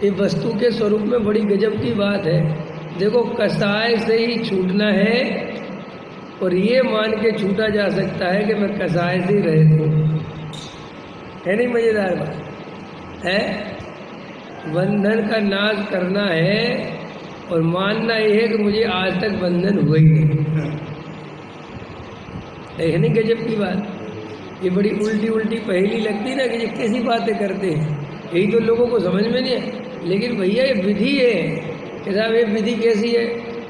ये वस्तु के स्वरूप में बड़ी गजब की बात है। देखो, कसाय से ही छूटना है और ये मान के छूटा जा सकता है कि मैं कसाय से ही रहित हूँ। है नहीं मजेदार बात है? बंधन का नाश करना है और मानना ये है कि मुझे आज तक बंधन हुआ ही नहीं। है नहीं गजब की बात? ये बड़ी उल्टी उल्टी पहेली लगती ना कि ये कैसी बातें करते हैं, यही तो लोगों को समझ में नहीं है। लेकिन भैया ये विधि है कि साहब, ये विधि कैसी है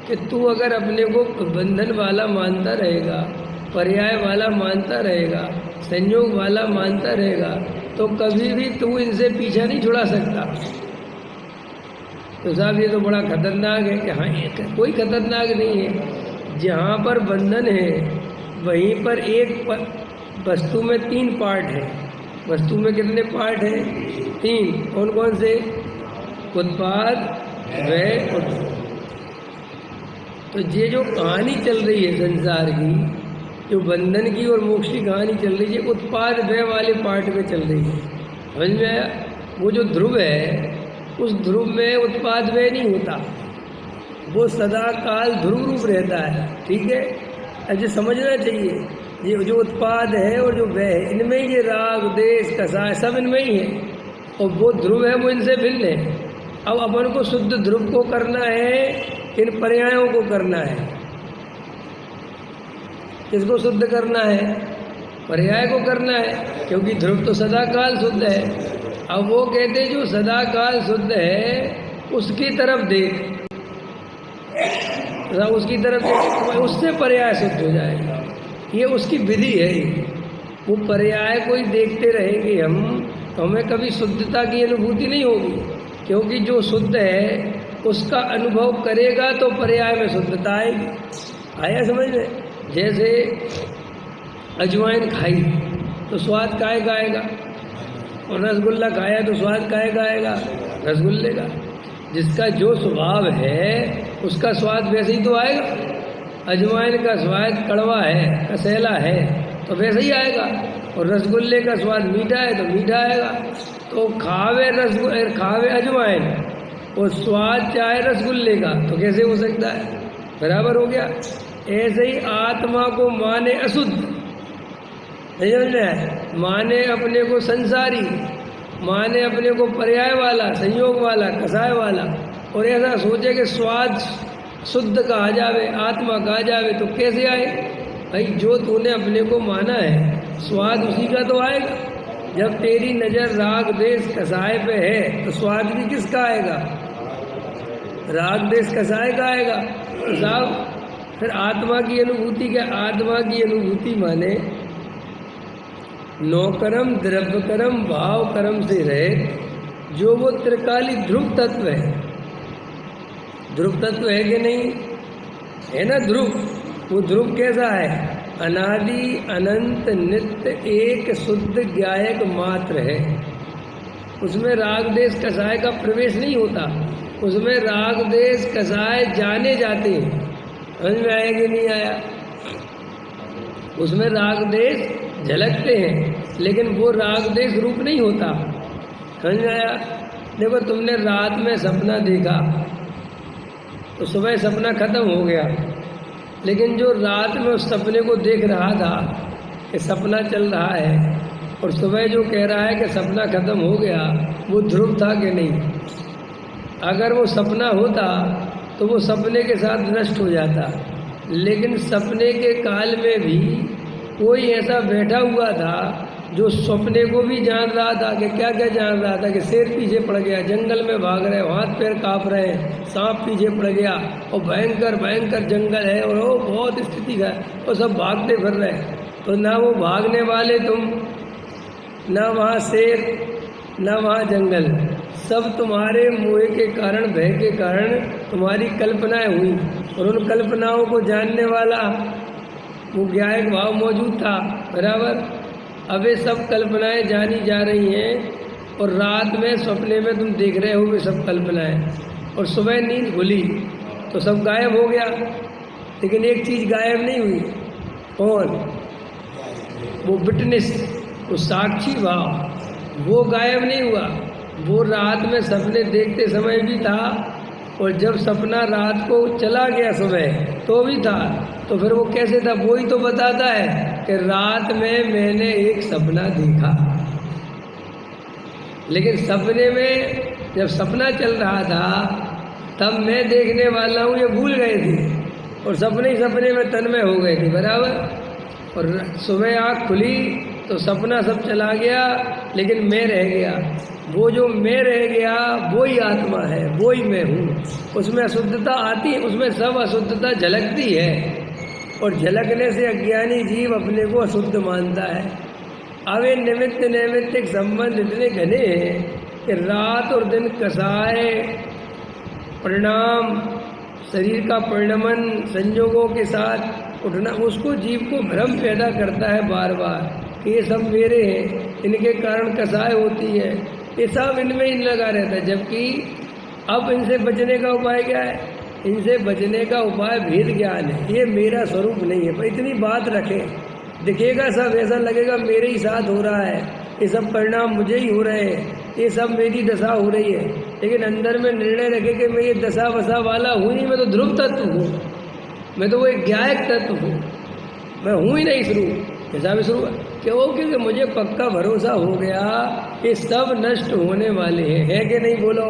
कि तू अगर अपने को बंधन वाला मानता रहेगा, पर्याय वाला मानता रहेगा, संयोग वाला मानता रहेगा, तो कभी भी तू इनसे पीछा नहीं छुड़ा सकता। तो साहब ये तो बड़ा खतरनाक है कि हाँ, ये कोई खतरनाक नहीं है। जहाँ पर बंधन है वहीं पर एक वस्तु में 3 पार्ट है। वस्तु में कितने पार्ट हैं? 3। कौन कौन से? उत्पाद, व्यय और ध्रुव। तो ये जो कहानी चल रही है संसार की, जो बंधन की और मोक्ष की कहानी चल रही है, उत्पाद व्यय वाले पार्ट में चल रही है। समझ में आया? वो जो ध्रुव है, उस ध्रुव में उत्पाद व्यय नहीं होता, वो सदा काल ध्रुव रूप रहता है। ठीक है, ऐसे समझना चाहिए। ये जो उत्पाद है और जो व्यय है, इनमें ही ये राग देश कसाय सब इनमें ही है, और वो ध्रुव है वो इनसे भिन्न है। अब अपन को शुद्ध ध्रुव को करना है, इन पर्यायों को करना है। किसको शुद्ध करना है? पर्याय को करना है, क्योंकि ध्रुव तो सदा काल शुद्ध है। अब वो कहते जो सदा काल शुद्ध है उसकी तरफ देख, उसकी तरफ देख, उससे पर्याय शुद्ध हो जाएगा। ये उसकी विधि है। वो पर्याय को ही देखते रहेंगे हम, तो हमें कभी शुद्धता की अनुभूति नहीं होगी, क्योंकि जो शुद्ध है उसका अनुभव करेगा तो पर्याय में शुद्धता आएगी। आया समझ में? जैसे अजवाइन खाई तो स्वाद काहे का आएगा, और रसगुल्ला खाया तो स्वाद काहे का आएगा? रसगुल्ले का। जिसका जो स्वभाव है उसका स्वाद वैसे ही तो आएगा। अजवाइन का स्वाद कड़वा है, कसैला है, तो वैसे ही आएगा। और रसगुल्ले का स्वाद मीठा है तो मीठा आएगा। तो खावे अजवाइन और स्वाद चाहे रसगुल्ले का, तो कैसे हो सकता है? बराबर हो गया। ऐसे ही आत्मा को माने अशुद्ध, माने अपने को संसारी, माने अपने को पर्याय वाला, संयोग वाला, कसाय वाला, और ऐसा सोचे कि स्वाद शुद्ध कहा जावे, आत्मा कहा जावे, तो कैसे आए भाई? जो तूने अपने को माना है स्वाद उसी का तो आएगा। जब तेरी नज़र राग देश कसाय पे है तो स्वाद भी किसका आएगा? राग देश कसाय का आएगा। तो साहब फिर आत्मा की अनुभूति क्या? आत्मा की अनुभूति माने नौकरम द्रव्य कर्म भाव कर्म से रहे जो वो त्रिकाली ध्रुव तत्व है। ध्रुव तत्व है कि नहीं? है ना ध्रुव। वो ध्रुव कैसा है? अनादि अनंत नित्य एक शुद्ध ज्ञायक मात्र है। उसमें राग देश कसाय का प्रवेश नहीं होता, उसमें राग देश कसाय जाने जाते हैं। समझ में आया कि नहीं आया? उसमें राग देश झलकते हैं, लेकिन वो राग देश रूप नहीं होता। समझ में आया? देखो, तुमने रात में सपना देखा तो सुबह सपना खत्म हो गया, लेकिन जो रात में उस सपने को देख रहा था कि सपना चल रहा है, और सुबह जो कह रहा है कि सपना खत्म हो गया, वो ध्रुव था कि नहीं? अगर वो सपना होता तो वो सपने के साथ नष्ट हो जाता, लेकिन सपने के काल में भी कोई ऐसा बैठा हुआ था जो सपने को भी जान रहा था कि क्या क्या जान रहा था कि शेर पीछे पड़ गया, जंगल में भाग रहे, हाथ पैर काँप रहे हैं, सांप पीछे पड़ गया, और भयंकर भयंकर जंगल है, और वो बहुत स्थिति है, और सब भागते फिर रहे। तो ना वो भागने वाले तुम, ना वहाँ शेर, ना वहाँ जंगल, सब तुम्हारे मोह के कारण, भय के कारण तुम्हारी कल्पनाएं हुई, और उन कल्पनाओं को जानने वाला वो ज्ञायक भाव मौजूद था। बराबर। अब ये सब कल्पनाएं जानी जा रही हैं, और रात में सपने में तुम देख रहे हो वे सब कल्पनाएं, और सुबह नींद खुली तो सब गायब हो गया। लेकिन एक चीज़ गायब नहीं हुई। कौन? वो विटनेस, वो साक्षी भाव, वो गायब नहीं हुआ। वो रात में सपने देखते समय भी था, और जब सपना रात को चला गया सुबह तो भी था। तो फिर वो कैसे था? वो ही तो बताता है कि रात में मैंने एक सपना देखा, लेकिन सपने में जब सपना चल रहा था तब मैं देखने वाला हूँ ये भूल गए थे, और सपने ही सपने में तन्मय हो गए थे बराबर। और सुबह आँख खुली तो सपना सब चला गया, लेकिन मैं रह गया। वो जो मैं रह गया वो ही आत्मा है, वो ही मैं हूँ। उसमें अशुद्धता आती है, उसमें सब अशुद्धता झलकती है, और झलकने से अज्ञानी जीव अपने को अशुद्ध मानता है। अब ये निमित्त नैमित्तिक संबंध इतने घने हैं कि रात और दिन कसाय परिणाम, शरीर का परिणमन, संयोगों के साथ उठना, उसको जीव को भ्रम पैदा करता है बार बार कि ये सब मेरे हैं, इनके कारण कसाय होती है, ये सब इनमें ही लगा रहता है। जबकि अब इनसे बचने का उपाय क्या है? इनसे बचने का उपाय भेद ज्ञान है। ये मेरा स्वरूप नहीं है, पर इतनी बात रखें, दिखेगा सब ऐसा लगेगा मेरे ही साथ हो रहा है, ये सब परिणाम मुझे ही हो रहे हैं, ये सब मेरी दशा हो रही है, लेकिन अंदर में निर्णय रखे कि मैं ये दशा वशा वाला हूँ नहीं, मैं तो ध्रुव तत्व हूँ, मैं तो वो एक ज्ञायक तत्व हूँ, मैं हूँ ही नहीं शुरू। ऐसा भी शुरू क्यों? क्योंकि मुझे पक्का भरोसा हो गया ये सब नष्ट होने वाले हैं, है कि नहीं? बोलो।